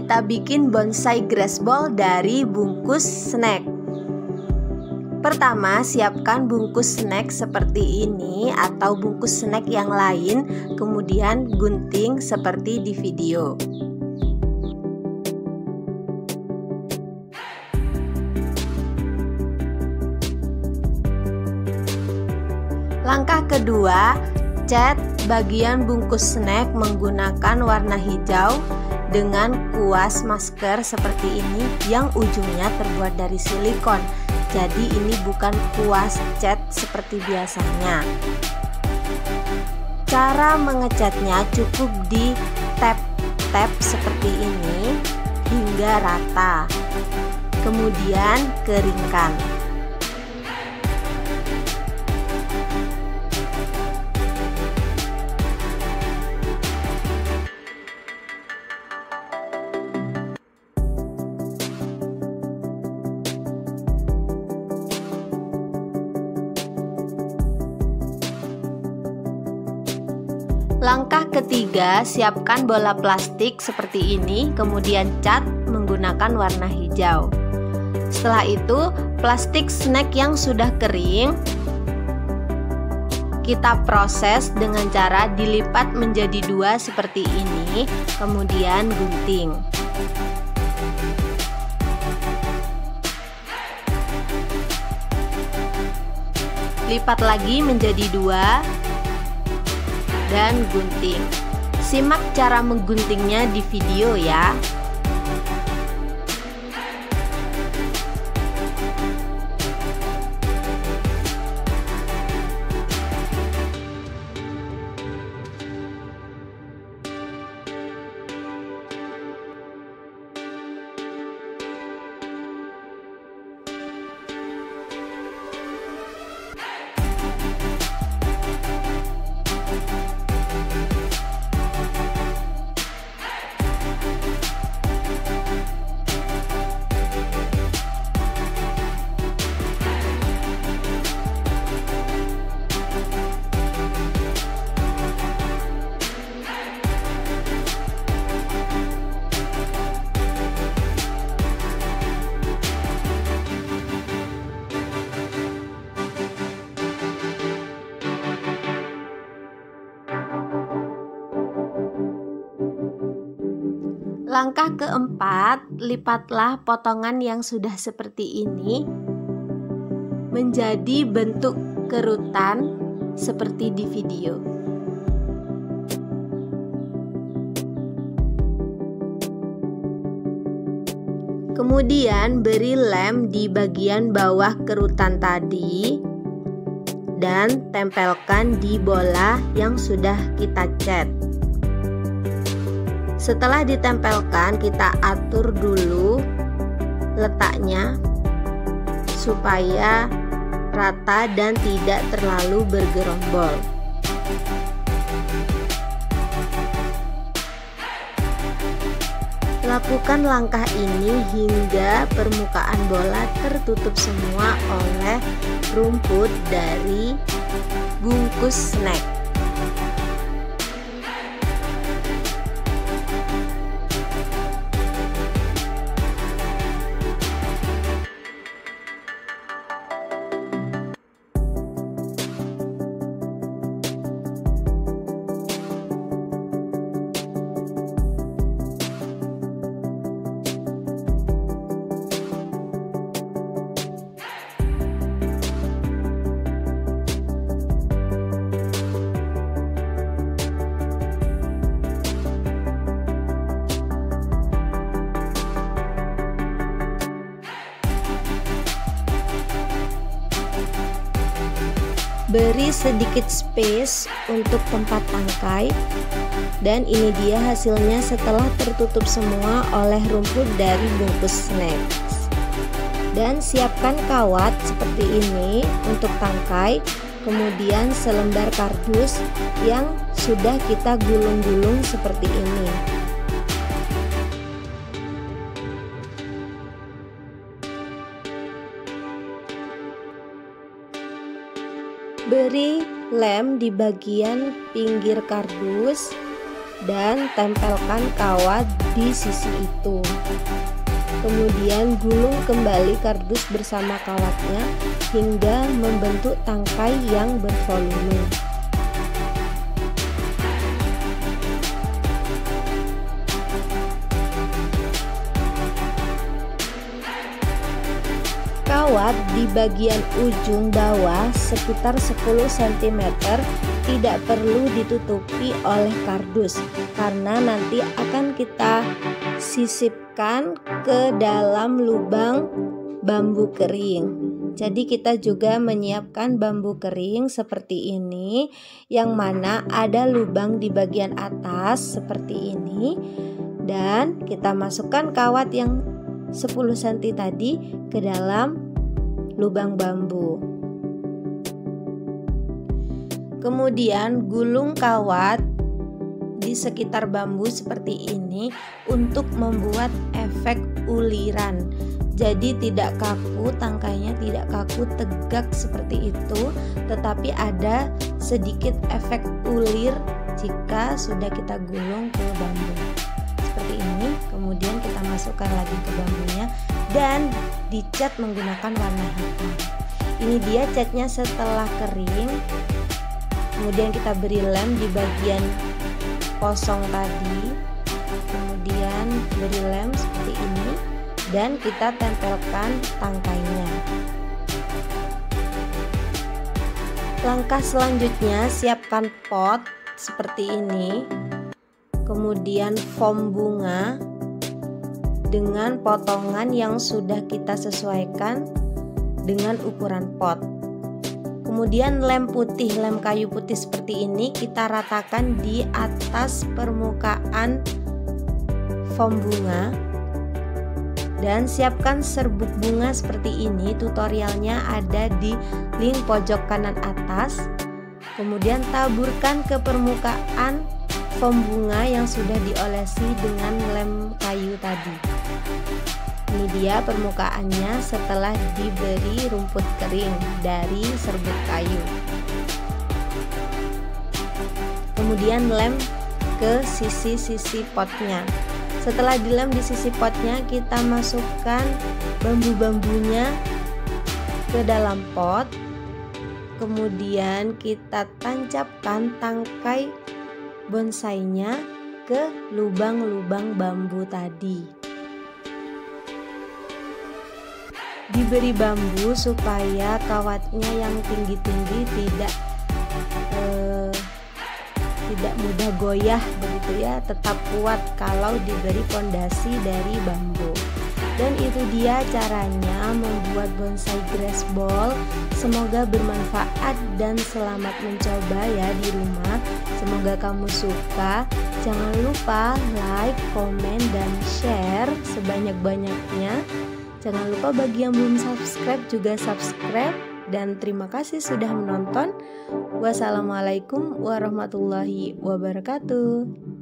kita bikin bonsai grass ball dari bungkus snack. Pertama, siapkan bungkus snack seperti ini atau bungkus snack yang lain, kemudian gunting seperti di video. Langkah kedua, cat bagian bungkus snack menggunakan warna hijau dengan kuas masker seperti ini yang ujungnya terbuat dari silikon. Jadi ini bukan kuas cat seperti biasanya. Cara mengecatnya cukup di tap seperti ini hingga rata. Kemudian keringkan. Langkah ketiga, siapkan bola plastik seperti ini, kemudian cat menggunakan warna hijau. Setelah itu, plastik snack yang sudah kering kita proses dengan cara dilipat menjadi dua seperti ini, kemudian gunting. Lipat lagi menjadi dua dan gunting. Simak cara mengguntingnya di video ya. Langkah keempat, lipatlah potongan yang sudah seperti ini menjadi bentuk kerutan seperti di video. Kemudian beri lem di bagian bawah kerutan tadi dan tempelkan di bola yang sudah kita cat. Setelah ditempelkan, kita atur dulu letaknya supaya rata dan tidak terlalu bergerombol. Lakukan langkah ini hingga permukaan bola tertutup semua oleh rumput dari bungkus snack. Beri sedikit space untuk tempat tangkai, dan ini dia hasilnya setelah tertutup semua oleh rumput dari bungkus snacks. Dan siapkan kawat seperti ini untuk tangkai, kemudian selembar kardus yang sudah kita gulung-gulung seperti ini. Beri lem di bagian pinggir kardus dan tempelkan kawat di sisi itu. Kemudian gulung kembali kardus bersama kawatnya hingga membentuk tangkai yang bervolume. Kawat di bagian ujung bawah sekitar 10 cm tidak perlu ditutupi oleh kardus karena nanti akan kita sisipkan ke dalam lubang bambu kering. Jadi kita juga menyiapkan bambu kering seperti ini, yang mana ada lubang di bagian atas seperti ini, dan kita masukkan kawat yang 10 cm tadi ke dalam lubang bambu. Kemudian gulung kawat di sekitar bambu seperti ini untuk membuat efek uliran. Jadi tidak kaku, tangkainya tidak kaku tegak seperti itu, tetapi ada sedikit efek ulir jika sudah kita gulung ke bambu. Seperti ini, kemudian kita masukkan lagi ke bambunya dan dicat menggunakan warna hitam. Ini dia catnya setelah kering. Kemudian kita beri lem di bagian kosong tadi, kemudian beri lem seperti ini dan kita tempelkan tangkainya. Langkah selanjutnya, siapkan pot seperti ini, kemudian foam bunga dengan potongan yang sudah kita sesuaikan dengan ukuran pot. Kemudian lem putih, lem kayu putih seperti ini kita ratakan di atas permukaan foam bunga. Dan siapkan serbuk bunga seperti ini, tutorialnya ada di link pojok kanan atas. Kemudian taburkan ke permukaan foam bunga yang sudah diolesi dengan lem kayu tadi. Ini dia permukaannya setelah diberi rumput kering dari serbuk kayu. Kemudian lem ke sisi-sisi potnya. Setelah dilem di sisi potnya, kita masukkan bambu-bambunya ke dalam pot. Kemudian kita tancapkan tangkai bonsainya ke lubang-lubang bambu tadi. Diberi bambu supaya kawatnya yang tinggi-tinggi tidak mudah goyah begitu ya, tetap kuat kalau diberi pondasi dari bambu. Dan itu dia caranya membuat bonsai grass ball. Semoga bermanfaat dan selamat mencoba ya di rumah. Semoga kamu suka. Jangan lupa like, komen, dan share sebanyak-banyaknya. Jangan lupa bagi yang belum subscribe juga subscribe. Dan terima kasih sudah menonton. Wassalamualaikum warahmatullahi wabarakatuh.